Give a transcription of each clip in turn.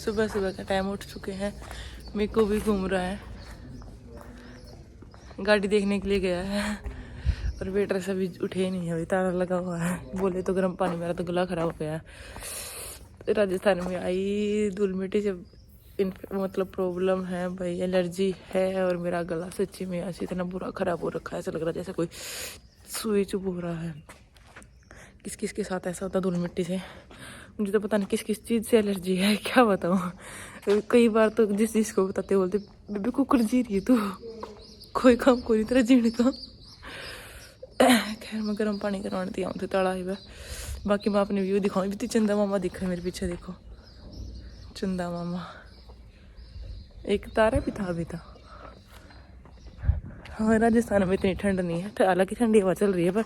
सुबह सुबह का टाइम उठ चुके हैं। मेरे को भी घूम रहा है, गाड़ी देखने के लिए गया है और वेटर से अभी उठे नहीं है, अभी ताला लगा हुआ है। बोले तो गर्म पानी, मेरा तो गला खराब हो गया है। राजस्थान में आई धूल मिट्टी से मतलब प्रॉब्लम है भाई, एलर्जी है और मेरा गला सच्ची में ऐसे इतना बुरा खराब हो रखा है, ऐसा लग रहा है जैसे कोई सुई चुभ हो रहा है। किस किस के साथ ऐसा होता है धूल मिट्टी से, मुझे तो पता नहीं किस किस चीज़ से एलर्जी है, क्या बताऊँ। कई बार तो जिस को बताते बोलते बेबी कुकर जी रही है तू, कोई काम कोई तरह जीने का। खैर मैं गर्म पानी करवाने दिया हूँ तड़ा है। बाकी मैं अपने व्यू दिखाऊँ भी, चंदा मामा दिख रहा है मेरे पीछे, देखो चंदा मामा। एक तारा भी था। हाँ राजस्थान में इतनी ठंड नहीं है, हालांकि ठंडी हवा चल रही है, पर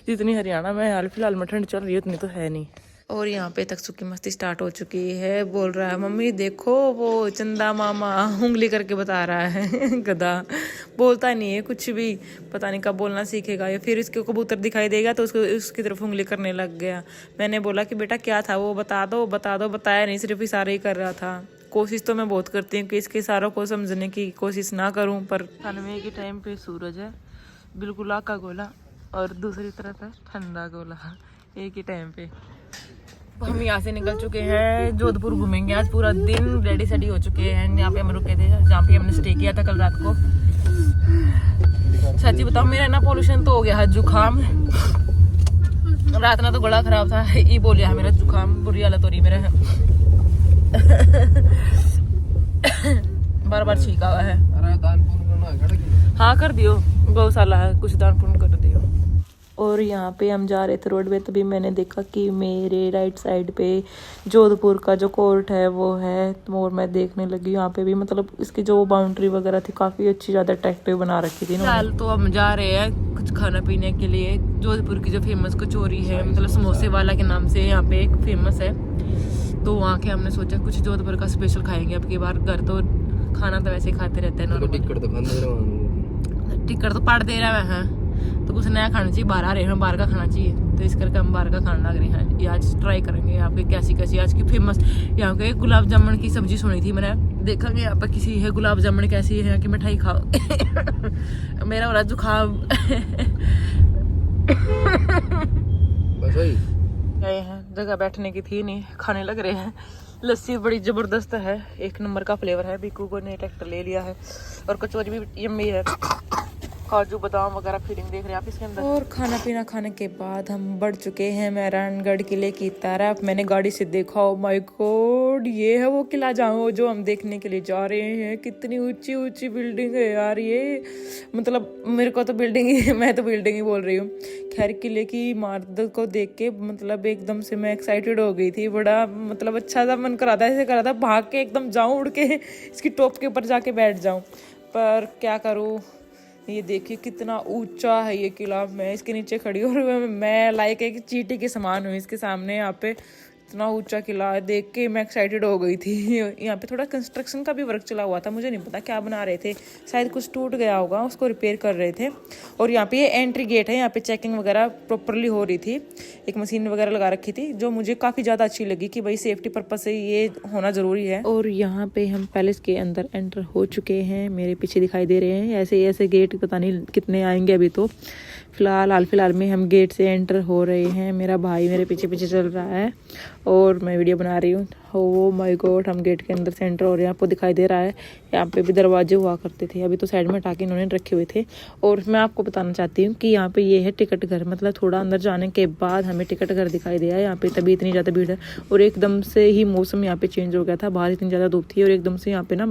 जितनी हरियाणा में हाल फिलहाल में ठंड चल रही है उतनी तो है नहीं। और यहाँ पे तक सुखी मस्ती स्टार्ट हो चुकी है। बोल रहा है मम्मी देखो वो चंदा मामा, उंगली करके बता रहा है। गधा बोलता नहीं है कुछ भी, पता नहीं कब बोलना सीखेगा, या फिर इसके कबूतर दिखाई देगा तो उसकी तरफ उंगली करने लग गया। मैंने बोला कि बेटा क्या था वो बता दो, बताया नहीं, सिर्फ इशारे ही कर रहा था। कोशिश तो मैं बहुत करती हूँ कि इसके इशारों को समझने की कोशिश ना करूँ, पर 98 के टाइम पे सूरज है बिल्कुल आका गोला और दूसरी तरफ है ठंडा गोला, एक ही टाइम पे। हम यहाँ से निकल चुके हैं, जोधपुर घूमेंगे आज पूरा दिन, रेडी सेडी हो चुके हैं। यहाँ पे हम रुके थे जहाँ पे हमने स्टे किया था कल रात को। सच्ची बताओ मेरा ना पोल्यूशन तो हो गया है, जुकाम रात ना तो गला खराब था, ये बोलिया है मेरा जुकाम, बुरी हालत हो रही मेरा है। बार बार छींका हुआ है। हाँ कर दियो, गौशाला है, कुछ दान पुण्य कर दियो। और यहाँ पे हम जा रहे थे रोड पे, तभी मैंने देखा कि मेरे राइट साइड पे जोधपुर का जो कोर्ट है वो है, और मैं देखने लगी यहाँ पे भी, मतलब इसकी जो बाउंड्री वगैरह थी काफ़ी अच्छी, ज़्यादा अट्रैक्टिव बना रखी थी। फिलहाल तो हम जा रहे हैं कुछ खाना पीने के लिए। जोधपुर की जो फेमस कचौरी है, मतलब समोसे वाला के नाम से यहाँ पे एक फेमस है, तो वहाँ के हमने सोचा कुछ जोधपुर का स्पेशल खाएंगे अब की बार। घर तो खाना तो वैसे खाते रहते हैं, टिकट तो पड़ दे रहा है, तो कुछ नया खाना चाहिए, बाहर आ रहे हैं, बाहर का खाना चाहिए, तो इस करके हम बाहर का खाना लग रहे हैं। ये आज ट्राई करेंगे यहाँ पे कैसी आज की फेमस, यहाँ के गुलाब जामुन की सब्जी सुनी थी मैंने, देखेंगे यहाँ पे किसी है गुलाब जामुन कैसी है, यहाँ की मिठाई खाओ। मेरा हो रहा जुकाम। गए हैं, जगह बैठने की थी नहीं, खाने लग रहे हैं। लस्सी बड़ी जबरदस्त है, एक नंबर का फ्लेवर है, बिकू को ने ट्रैक्टर ले लिया है, और कचौरी भी यम्मी है, काजू बादाम वगैरह फीलिंग देख रहे हैं आप इसके अंदर। और खाना पीना खाने के बाद हम बढ़ चुके हैं मेहरानगढ़ किले की तरफ। मैंने गाड़ी से देखा, ओ माय गॉड, ये है वो किला जहाँ जो हम देखने के लिए जा रहे हैं। कितनी ऊंची ऊंची बिल्डिंग है यार ये, मतलब मेरे को तो बिल्डिंग ही मैं तो बिल्डिंग ही बोल रही हूँ। खैर किले की इमारत को देख के मतलब एकदम से मैं एक्साइटेड हो गई थी, बड़ा मतलब अच्छा सा मन करा था, ऐसे करा था भाग के एकदम जाऊँ, उड़ के इसकी टॉप के ऊपर जाके बैठ जाऊँ, पर क्या करूँ। ये देखिए कितना ऊंचा है ये किला, मैं इसके नीचे खड़ी हूँ और मैं लाइक एक चींटी के समान हूँ इसके सामने। यहाँ पे इतना ऊंचा किला है, देख के मैं एक्साइटेड हो गई थी। यहाँ पे थोड़ा कंस्ट्रक्शन का भी वर्क चला हुआ था, मुझे नहीं पता क्या बना रहे थे, शायद कुछ टूट गया होगा, उसको रिपेयर कर रहे थे। और यहाँ पे ये एंट्री गेट है, यहाँ पे चेकिंग वगैरह प्रॉपरली हो रही थी, एक मशीन वगैरह लगा रखी थी, जो मुझे काफ़ी ज़्यादा अच्छी लगी कि भाई सेफ्टी पर्पज से ये होना ज़रूरी है। और यहाँ पे हम पैलेस के अंदर एंटर हो चुके हैं, मेरे पीछे दिखाई दे रहे हैं ऐसे गेट, पता नहीं कितने आएंगे अभी तो। हाल फिलहाल में हम गेट से एंटर हो रहे हैं, मेरा भाई मेरे पीछे पीछे चल रहा है और मैं वीडियो बना रही हूँ। ओ माय गॉड, हम गेट के अंदर से एंटर हो रहे हैं, आपको दिखाई दे रहा है यहाँ पे भी दरवाजे हुआ करते थे, अभी तो साइड में हटा के इन्होंने रखे हुए थे। और मैं आपको बताना चाहती हूँ कि यहाँ पे ये है टिकट घर, मतलब थोड़ा अंदर जाने के बाद हमें टिकट घर दिखाई दिया। यहाँ पे तभी इतनी ज़्यादा भीड़ है, और एकदम से ही मौसम यहाँ पे चेंज हो गया था, बाहर इतनी ज़्यादा धूप थी और एकदम से यहाँ पे ना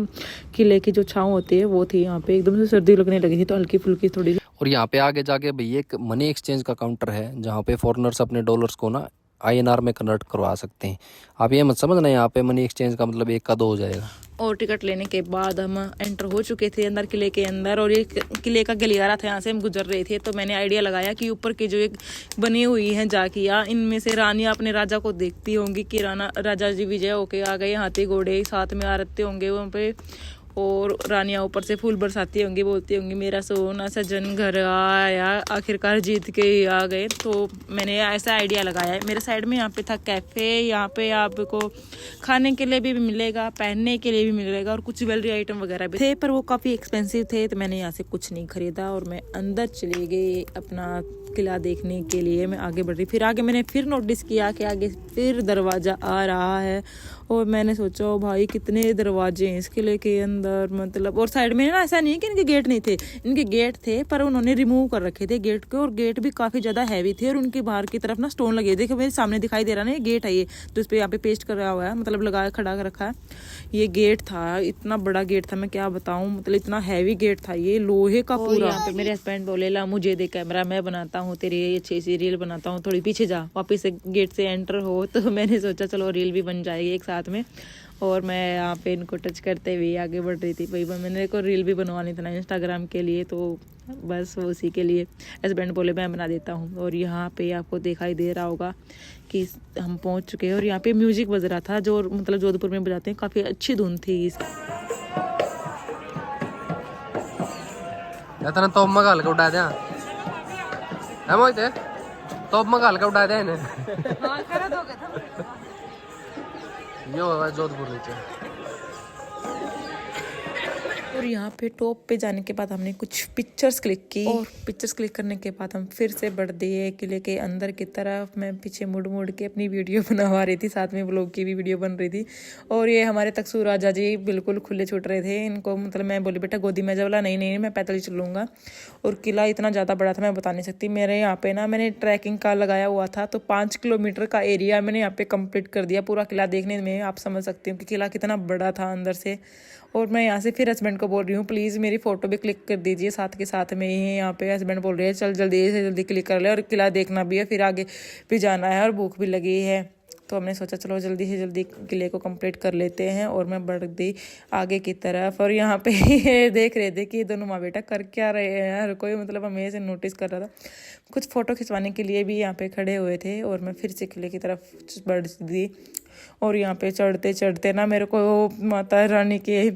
किले की जो छाँव होती है वो थी, यहाँ पे एकदम से सर्दी लगने लगी थी, तो हल्की फुल्की थोड़ी। और यहाँ पे आगे जाके भैया एक मनी एक्सचेंज का काउंटर है, जहाँ पे फॉरेनर्स अपने डॉलर्स को ना INR में कन्वर्ट करवा सकते हैं। आप ये मत समझना यहाँ पे मनी एक्सचेंज का मतलब 1 का 2 हो जाएगा। और टिकट लेने के बाद हम एंटर हो चुके थे अंदर किले के अंदर, और ये किले का गलियारा था, यहाँ से हम गुजर रहे थे, तो मैंने आइडिया लगाया कि ऊपर की जो एक बनी हुई है जाकिया, इनमें से रानियाँ अपने राजा को देखती होंगी कि राजा जी विजय होके आ गए, हाथी घोड़े साथ में आरते होंगे वहाँ पे, और रानिया ऊपर से फूल बरसाती होंगी, बोलती होंगी मेरा सोना सजन घर आया, आखिरकार जीत के ही आ गए। तो मैंने ऐसा आइडिया लगाया है, मेरे साइड में यहाँ पे था कैफ़े, यहाँ पे आपको खाने के लिए भी मिलेगा, पहनने के लिए भी मिलेगा और कुछ ज्वेलरी आइटम वगैरह भी थे, पर वो काफ़ी एक्सपेंसिव थे तो मैंने यहाँ से कुछ नहीं खरीदा और मैं अंदर चली गई अपना किला देखने के लिए। मैं आगे बढ़ रही, फिर आगे मैंने फिर नोटिस किया कि आगे फिर दरवाज़ा आ रहा है और मैंने सोचा ओ भाई कितने दरवाजे हैं इस किले के अंदर, मतलब। और साइड में ना ऐसा नहीं है कि इनके गेट नहीं थे, इनके गेट थे पर उन्होंने रिमूव कर रखे थे गेट के, और गेट भी काफ़ी ज़्यादा हैवी थे और उनके बाहर की तरफ ना स्टोन लगे। देखो मेरे सामने दिखाई दे रहा ना, ये गेट है, ये तो इस पर यहाँ पे पेस्ट करा हुआ है, मतलब लगाया खड़ा कर रखा है। ये गेट था, इतना बड़ा गेट था, मैं क्या बताऊँ, मतलब इतना हैवी गेट था, ये लोहे का पूरा। यहाँ पे मेरे हस्बैंड बोले ला मुझे दे कैमरा, मैं बनाता हूँ तेरी अच्छी सी रील बनाता हूँ, थोड़ी पीछे जा, वापस से गेट से एंटर हो। तो मैंने सोचा चलो रील भी बन जाएगी एक साथ में, और मैं यहाँ पे इनको टच करते हुए आगे बढ़ रही थी। भाई मैंने को रील भी बनवानी था ना इंस्टाग्राम के लिए, तो बस वो उसी के लिए हस्बैंड बोले मैं बना देता हूँ। और यहाँ पे आपको दिखाई दे रहा होगा कि हम पहुँच चुके हैं और यहाँ पे म्यूजिक बज रहा था जो मतलब जोधपुर में बजाते हैं, काफ़ी अच्छी धुन थी। इतना तोप मगाल के उड़ा दिया है मोहिते, तोप मगाल के उड़ा दिया इन्हें। हाँ, खरा तो हो गया था। ये होगा जोधपुर नीचे। और यहाँ पे टॉप पे जाने के बाद हमने कुछ पिक्चर्स क्लिक की और पिक्चर्स क्लिक करने के बाद हम फिर से बढ़ दिए किले के अंदर की तरफ। मैं पीछे मुड़ के अपनी वीडियो बनवा रही थी, साथ में व्लॉग की भी वीडियो बन रही थी। और ये हमारे तकसू राजा जी बिल्कुल खुले छूट रहे थे, इनको मतलब मैं बोली बेटा गोदी में जा, बोला नहीं मैं पैदल ही चलूँगा। और किला इतना ज़्यादा बड़ा था मैं बता नहीं सकती। मेरे यहाँ पे ना मैंने ट्रैकिंग का लगाया हुआ था, तो 5 किलोमीटर का एरिया मैंने यहाँ पे कंप्लीट कर दिया पूरा किला देखने में। आप समझ सकते हो कि किला कितना बड़ा था अंदर से। और मैं यहाँ से फिर हस्बैंड को बोल रही हूँ प्लीज़ मेरी फ़ोटो भी क्लिक कर दीजिए साथ के साथ में ही। यहाँ पे हस्बैंड बोल रहे हैं चल जल्दी से जल्दी क्लिक कर ले, और किला देखना भी है, फिर आगे भी जाना है और भूख भी लगी है। तो हमने सोचा चलो जल्दी से जल्दी किले को कंप्लीट कर लेते हैं। और मैं बढ़ गई आगे की तरफ, और यहाँ पे देख रहे थे कि दोनों माँ बेटा कर क्या रहे हैं, हर कोई मतलब हमें से नोटिस कर रहा था। कुछ फ़ोटो खिंचवाने के लिए भी यहाँ पे खड़े हुए थे। और मैं फिर से किले की तरफ बढ़ दी। और यहाँ पे चढ़ते चढ़ते ना मेरे को माता रानी के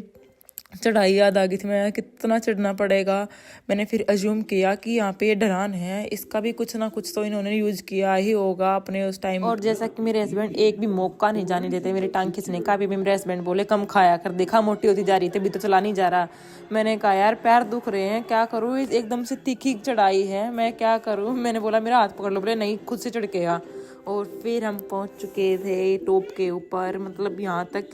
चढ़ाई याद आ गई थी, मैं कितना चढ़ना पड़ेगा। मैंने फिर अज्यूम किया कि यहाँ पे ये ढलान है, इसका भी कुछ ना कुछ तो इन्होंने यूज किया ही होगा अपने उस टाइम। और जैसा कि मेरे हस्बैंड एक भी मौका नहीं जाने देते मेरी टांग खींचने का। अभी भी मेरे हस्बैंड बोले कम खाया कर, देखा मोटी होती जा रही थी, अभी तो चला नहीं जा रहा। मैंने कहा यार पैर दुख रहे हैं, क्या करूँ, एकदम से तीखी चढ़ाई है, मैं क्या करूँ। मैंने बोला मेरा हाथ पकड़ लो, बोले नहीं खुद से चढ़ के आ। और फिर हम पहुंच चुके थे टॉप के ऊपर। मतलब यहाँ तक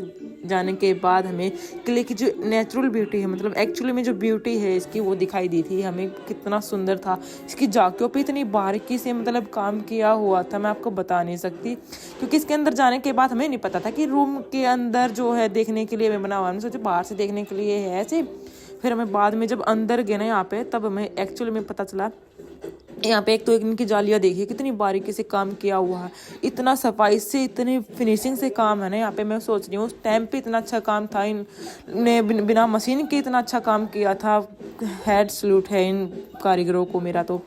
जाने के बाद हमें किले की जो नेचुरल ब्यूटी है, मतलब एक्चुअली में जो ब्यूटी है इसकी, वो दिखाई दी थी हमें। कितना सुंदर था, इसकी झांकियों पे इतनी बारीकी से मतलब काम किया हुआ था, मैं आपको बता नहीं सकती। क्योंकि इसके अंदर जाने के बाद हमें नहीं पता था कि रूम के अंदर जो है देखने के लिए हमें बना हुआ, हमने सोचा बाहर से देखने के लिए है ऐसे। फिर हमें बाद में जब अंदर गए ना यहाँ पे, तब हमें एक्चुअली में पता चला। यहाँ पे एक तो इनकी जालियाँ देखिए कितनी बारीकी से काम किया हुआ है, इतना सफाई से इतनी फिनिशिंग से काम है ना यहाँ पे। मैं सोच रही हूँ उस टाइम पे इतना अच्छा काम था, इनने बिना मशीन के इतना अच्छा काम किया था। हेड सल्यूट है इन कारीगरों को मेरा तो।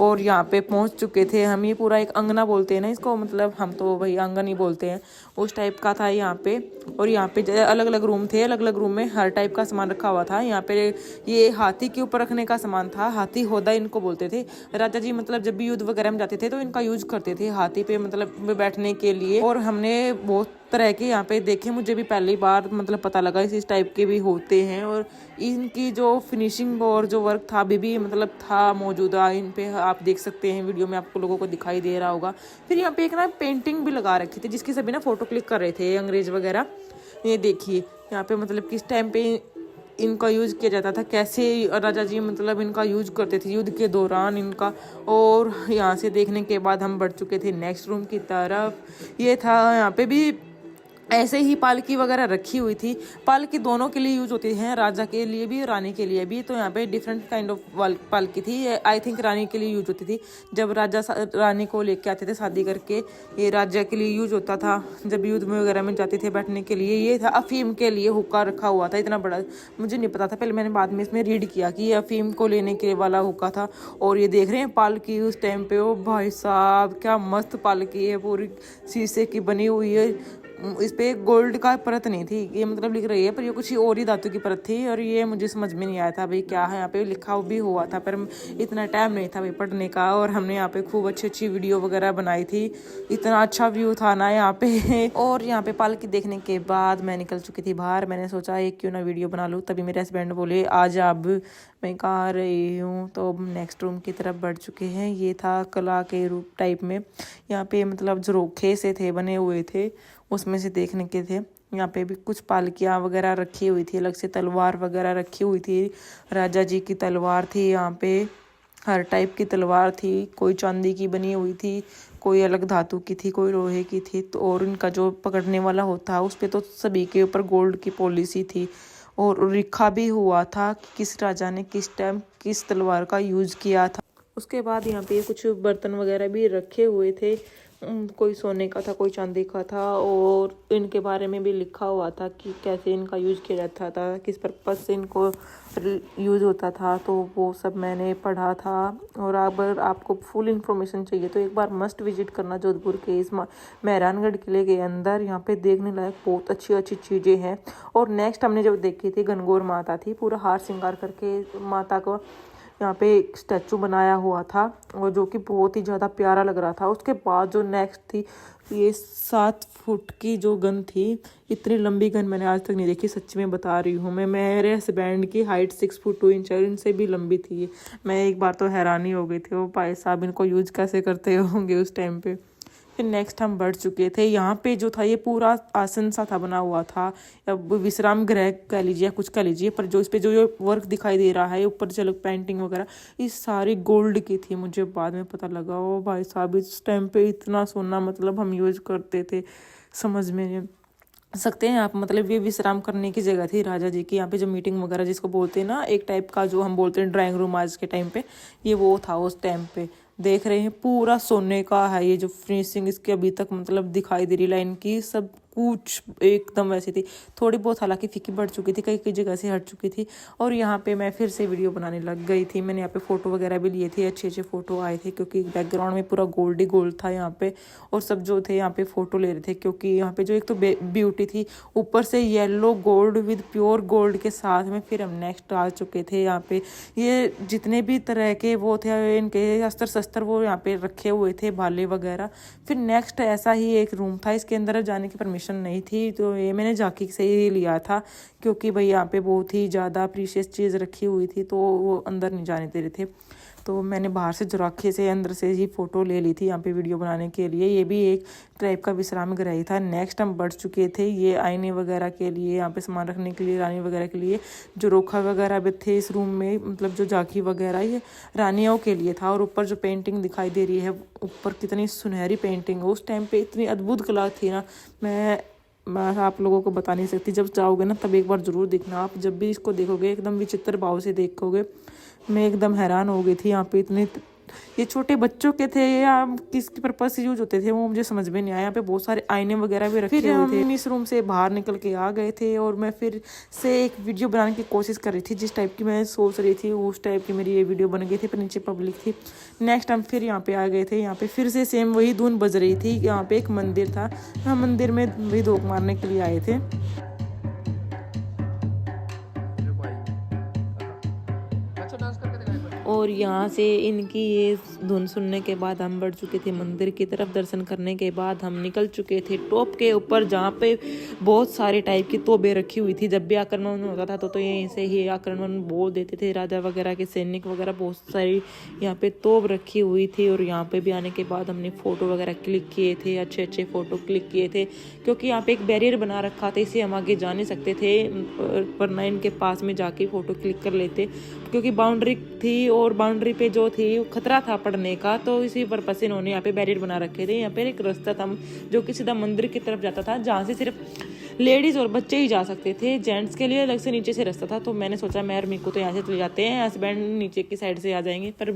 और यहाँ पे पहुँच चुके थे हम, ये पूरा एक अंगना बोलते हैं ना इसको, मतलब हम तो वही आंगन ही बोलते हैं, उस टाइप का था यहाँ पे। और यहाँ पे अलग अलग रूम थे, अलग अलग रूम में हर टाइप का सामान रखा हुआ था। यहाँ पे ये हाथी के ऊपर रखने का सामान था, हाथी होदा इनको बोलते थे। राजा जी मतलब जब भी युद्ध वगैरह में जाते थे तो इनका यूज करते थे हाथी पे, मतलब बैठने के लिए। और हमने बहुत तरह के यहाँ पे देखे, मुझे भी पहली बार मतलब पता लगा इस टाइप के भी होते हैं। और इनकी जो फिनिशिंग और जो वर्क था अभी भी मतलब था मौजूदा इन पे, आप देख सकते हैं वीडियो में, आपको लोगों को दिखाई दे रहा होगा। फिर यहाँ पे एक ना पेंटिंग भी लगा रखी थी जिसकी सभी ना फोटो क्लिक कर रहे थे अंग्रेज वगैरह। ये देखिए यहाँ पे मतलब किस टाइम पे इनका यूज किया जाता था, कैसे राजा जी मतलब इनका यूज करते थे युद्ध के दौरान इनका। और यहाँ से देखने के बाद हम बढ़ चुके थे नेक्स्ट रूम की तरफ। ये था यहाँ पे भी ऐसे ही पालकी वगैरह रखी हुई थी। पालकी दोनों के लिए यूज होती है, राजा के लिए भी रानी के लिए भी। तो यहाँ पे डिफरेंट काइंड ऑफ पालकी थी। आई थिंक रानी के लिए यूज होती थी, जब राजा रानी को लेके आते थे शादी करके। ये राजा के लिए यूज होता था जब युद्ध में वगैरह में जाते थे बैठने के लिए। ये था अफीम के लिए हुक्का रखा हुआ था, इतना बड़ा मुझे नहीं पता था, पहले मैंने बाद में इसमें रीड किया कि ये अफीम को लेने के वाला हुक्का था। और ये देख रहे हैं पालकी उस टाइम पे, ओ भाई साहब क्या मस्त पालकी है, पूरी शीशे की बनी हुई है। इस पे गोल्ड का परत नहीं थी, ये मतलब लिख रही है, पर ये कुछ और ही धातु की परत थी। और ये मुझे समझ में नहीं आया था भाई क्या है, यहाँ पे लिखा भी हुआ था, पर इतना टाइम नहीं था भाई पढ़ने का। और हमने यहाँ पे खूब अच्छी वीडियो वगैरह बनाई थी, इतना अच्छा व्यू था ना यहाँ पे। और यहाँ पे पालकी देखने के बाद मैं निकल चुकी थी बाहर। मैंने सोचा एक क्यों ना वीडियो बना लूँ, तभी मेरे हस्बैंड बोले आज अब मैं कहाँ आ रही हूँ। तो नेक्स्ट रूम की तरफ बढ़ चुके हैं। ये था कला के रूप टाइप में, यहाँ पे मतलब झरोखे से थे बने हुए थे, उसमें से देखने के थे। यहाँ पे भी कुछ पालकियाँ वगैरह रखी हुई थी, अलग से तलवार वगैरह रखी हुई थी, राजा जी की तलवार थी यहाँ पे, हर टाइप की तलवार थी, कोई चांदी की बनी हुई थी, कोई अलग धातु की थी, कोई लोहे की थी। तो और इनका जो पकड़ने वाला होता है उस पर तो सभी के ऊपर गोल्ड की पॉलिसी थी, और लिखा भी हुआ था कि किस राजा ने किस टाइम किस तलवार का यूज किया था। उसके बाद यहाँ पे कुछ बर्तन वगैरह भी रखे हुए थे, कोई सोने का था, कोई चांदी का था, और इनके बारे में भी लिखा हुआ था कि कैसे इनका यूज किया जाता था, किस पर्पज से इनको यूज होता था। तो वो सब मैंने पढ़ा था। और अगर आपको फुल इंफॉर्मेशन चाहिए तो एक बार मस्ट विजिट करना जोधपुर के इस मेहरानगढ़ किले के अंदर। यहाँ पे देखने लायक बहुत अच्छी अच्छी चीज़ें हैं। और नेक्स्ट हमने जब देखी थी गणगौर माता थी, पूरा हार श्रृंगार करके माता को यहाँ पे एक स्टैचू बनाया हुआ था, और जो कि बहुत ही ज़्यादा प्यारा लग रहा था। उसके बाद जो नेक्स्ट थी, ये 7 फुट की जो गन थी, इतनी लंबी गन मैंने आज तक नहीं देखी, सच्ची में बता रही हूँ मैं। मेरे हस्बैंड की हाइट 6 फुट 2 इंच है, इनसे भी लंबी थी ये। मैं एक बार तो हैरानी हो गई थी, वो भाई साहब इनको यूज कैसे करते होंगे उस टाइम पे। फिर नेक्स्ट हम बढ़ चुके थे। यहाँ पे जो था ये पूरा आसन सा था बना हुआ था, अब विश्राम गृह कह लीजिए, कुछ कह लीजिए, पर जो इस पे जो वर्क दिखाई दे रहा है ऊपर चलो पेंटिंग वगैरह, ये सारी गोल्ड की थी। मुझे बाद में पता लगा ओ भाई साहब इस टाइम पे इतना सोना मतलब हम यूज करते थे, समझ में नहीं सकते हैं आप। मतलब ये विश्राम करने की जगह थी राजा जी की। यहाँ पे जो मीटिंग वगैरह जिसको बोलते हैं ना, एक टाइप का जो हम बोलते हैं ड्राइंग रूम आज के टाइम पे, ये वो था उस टाइम पे। देख रहे हैं पूरा सोने का है, ये जो फिनिशिंग इसकी अभी तक मतलब दिखाई दे रही लाइन की, सब कुछ एकदम वैसी थी। थोड़ी बहुत हालांकि फीकी बढ़ चुकी थी, कई कई जगह से हट चुकी थी। और यहाँ पे मैं फिर से वीडियो बनाने लग गई थी। मैंने यहाँ पे फोटो वगैरह भी लिए थे, अच्छे अच्छे फोटो आए थे, क्योंकि बैकग्राउंड में पूरा गोल्ड ही गोल्ड था यहाँ पे। और सब जो थे यहाँ पे फोटो ले रहे थे, क्योंकि यहाँ पे जो एक तो ब्यूटी थी, ऊपर से yellow gold with pure gold के साथ में। फिर हम नेक्स्ट आ चुके थे यहाँ पे, ये जितने भी तरह के वो थे इनके अस्त्र शस्त्र वो यहाँ पे रखे हुए थे, भाले वगैरह। फिर नेक्स्ट ऐसा ही एक रूम था, इसके अंदर जाने की परमिशन नहीं थी, तो ये मैंने झांकी से ही लिया था, क्योंकि भाई यहाँ पे बहुत ही ज़्यादा प्रीशियस चीज़ रखी हुई थी, तो वो अंदर नहीं जाने दे रहे थे। तो मैंने बाहर से झांकी से अंदर से ही फ़ोटो ले ली थी यहाँ पे वीडियो बनाने के लिए। ये भी एक टाइप का विश्राम गृह ही था। नेक्स्ट हम बढ़ चुके थे, ये आईने वगैरह के लिए, यहाँ पे सामान रखने के लिए, रानी वगैरह के लिए जो रोखा वगैरह भी थे इस रूम में, मतलब जो झांकी वगैरह ये रानियों के लिए था। और ऊपर जो पेंटिंग दिखाई दे रही है, ऊपर कितनी सुनहरी पेंटिंग है, उस टाइम पे इतनी अद्भुत कला थी ना, मैं आप लोगों को बता नहीं सकती। जब जाओगे ना तब एक बार ज़रूर देखना, आप जब भी इसको देखोगे एकदम विचित्र भाव से देखोगे। मैं एकदम हैरान हो गई थी। यहाँ पे इतने ये छोटे बच्चों के थे या किस पर्पज से यूज होते थे वो मुझे समझ में नहीं आया। यहाँ पे बहुत सारे आईने वगैरह भी रखे हुए थे। इस रूम से बाहर निकल के आ गए थे, और मैं फिर से एक वीडियो बनाने की कोशिश कर रही थी, जिस टाइप की मैं सोच रही थी उस टाइप की मेरी ये वीडियो बन गई थी, पर नीचे पब्लिक थी। नेक्स्ट हम फिर यहाँ पे आ गए थे। यहाँ पे फिर से सेम वही धुन बज रही थी। यहाँ पे एक मंदिर था, हम मंदिर में वही धोख मारने के लिए आए थे। और यहाँ से इनकी ये धुन सुनने के बाद हम बढ़ चुके थे मंदिर की तरफ। दर्शन करने के बाद हम निकल चुके थे टॉप के ऊपर, जहाँ पे बहुत सारे टाइप की तोपें रखी हुई थी। जब भी आक्रमण होता था तो यहीं से ही आक्रमण बोल देते थे राजा वगैरह के, सैनिक वगैरह, बहुत सारी यहाँ पे तोप रखी हुई थी। और यहाँ पे भी आने के बाद हमने फ़ोटो वगैरह क्लिक किए थे, अच्छे अच्छे फ़ोटो क्लिक किए थे, क्योंकि यहाँ पे एक बैरियर बना रखा था, इसे हम आगे जा नहीं सकते थे, वरना इनके पास में जाके फ़ोटो क्लिक कर लेते, क्योंकि बाउंड्री थी और बाउंड्री पे जो थी खतरा था पड़ने का। तो इसी पर्पज से इन्होंने यहाँ पे बैरियर बना रखे थे। यहाँ पे एक रास्ता था जो कि सीधा मंदिर की तरफ जाता था, जहाँ से सिर्फ लेडीज़ और बच्चे ही जा सकते थे, जेंट्स के लिए अलग से नीचे से रास्ता था। तो मैंने सोचा मैं और मीकू तो यहाँ से चले जाते हैं, हस्बैंड नीचे की साइड से आ जाएंगे। पर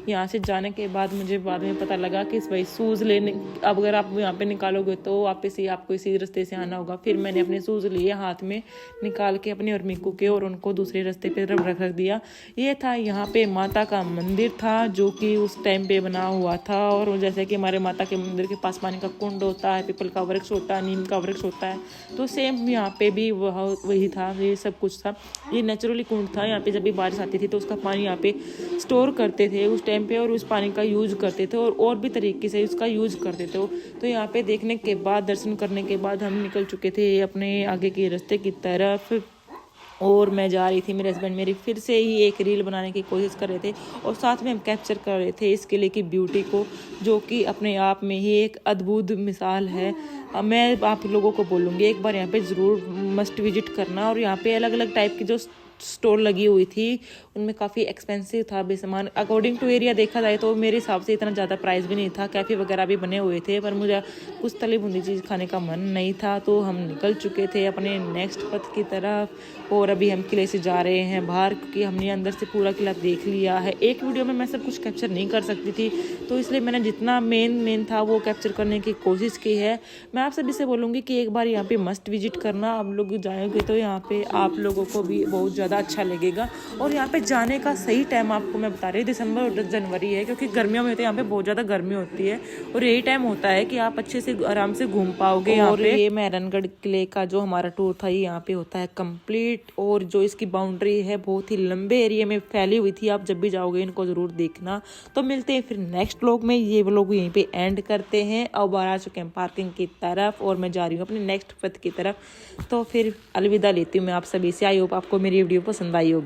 यहाँ से जाने के बाद मुझे बाद में पता लगा कि भाई शूज़ लेने, अब अगर आप यहाँ पे निकालोगे तो वापस ही आपको इसी रास्ते से आना होगा। फिर मैंने अपने शूज़ लिए हाथ में निकाल के अपने और मीकू के, और उनको दूसरे रास्ते पे रख दिया। ये था यहाँ पे माता का मंदिर था, जो कि उस टाइम पे बना हुआ था। और जैसे कि हमारे माता के मंदिर के पास पानी का कुंड होता है, पीपल का वृक्ष होता है, नीम का वृक्ष होता है, तो सेम यहाँ पे भी वही था, ये सब कुछ था। ये नेचुरली कुंड था, यहाँ पे जब भी बारिश आती थी तो उसका पानी यहाँ पे स्टोर करते थे उस टाइम पे, और उस पानी का यूज करते थे और भी तरीके से उसका यूज करते थे। तो यहाँ पे देखने के बाद, दर्शन करने के बाद हम निकल चुके थे अपने आगे के रास्ते की तरफ। और मैं जा रही थी, मेरे हस्बैंड मेरी फिर से ही एक रील बनाने की कोशिश कर रहे थे, और साथ में हम कैप्चर कर रहे थे इस किले की ब्यूटी को, जो कि अपने आप में ही एक अद्भुत मिसाल है। मैं आप लोगों को बोलूँगी एक बार यहाँ पे ज़रूर मस्ट विजिट करना। और यहाँ पे अलग अलग टाइप की जो स्टोर लगी हुई थी, उनमें काफ़ी एक्सपेंसिव था बेसामान। अकॉर्डिंग टू एरिया देखा जाए तो मेरे हिसाब से इतना ज़्यादा प्राइस भी नहीं था। कैफ़े वगैरह भी बने हुए थे, पर मुझे कुछ तली भुनी चीज़ खाने का मन नहीं था। तो हम निकल चुके थे अपने नेक्स्ट पथ की तरफ, और अभी हम किले से जा रहे हैं बाहर, क्योंकि हमने अंदर से पूरा किला देख लिया है। एक वीडियो में मैं सब कुछ कैप्चर नहीं कर सकती थी, तो इसलिए मैंने जितना मेन था वो कैप्चर करने की कोशिश की है। मैं आप सभी से बोलूँगी कि एक बार यहाँ पे मस्ट विजिट करना। आप लोग जाएंगे तो यहाँ पे आप लोगों को भी बहुत ज़्यादा अच्छा लगेगा। और यहाँ पे जाने का सही टाइम आपको मैं बता रही हूँ, दिसंबर और जनवरी है, क्योंकि गर्मियों में तो यहाँ पे बहुत ज़्यादा गर्मी होती है, और यही टाइम होता है कि आप अच्छे से आराम से घूम पाओगे यहाँ पे। ये मेहरानगढ़ किले का जो हमारा टूर था, ये यहाँ पे होता है कंप्लीट। और जो इसकी बाउंड्री है बहुत ही लंबे एरिया में फैली हुई थी, आप जब भी जाओगे इनको ज़रूर देखना। तो मिलते हैं फिर नेक्स्ट व्लॉग में। ये व्लॉग यहीं पे एंड करते हैं। अब आ चुके हैं पार्किंग की तरफ, और मैं जा रही हूँ अपने नेक्स्ट पथ की तरफ। तो फिर अलविदा लेती हूँ मैं आप सभी से। आई होप आपको मेरी वीडियो पसंद आई होगी।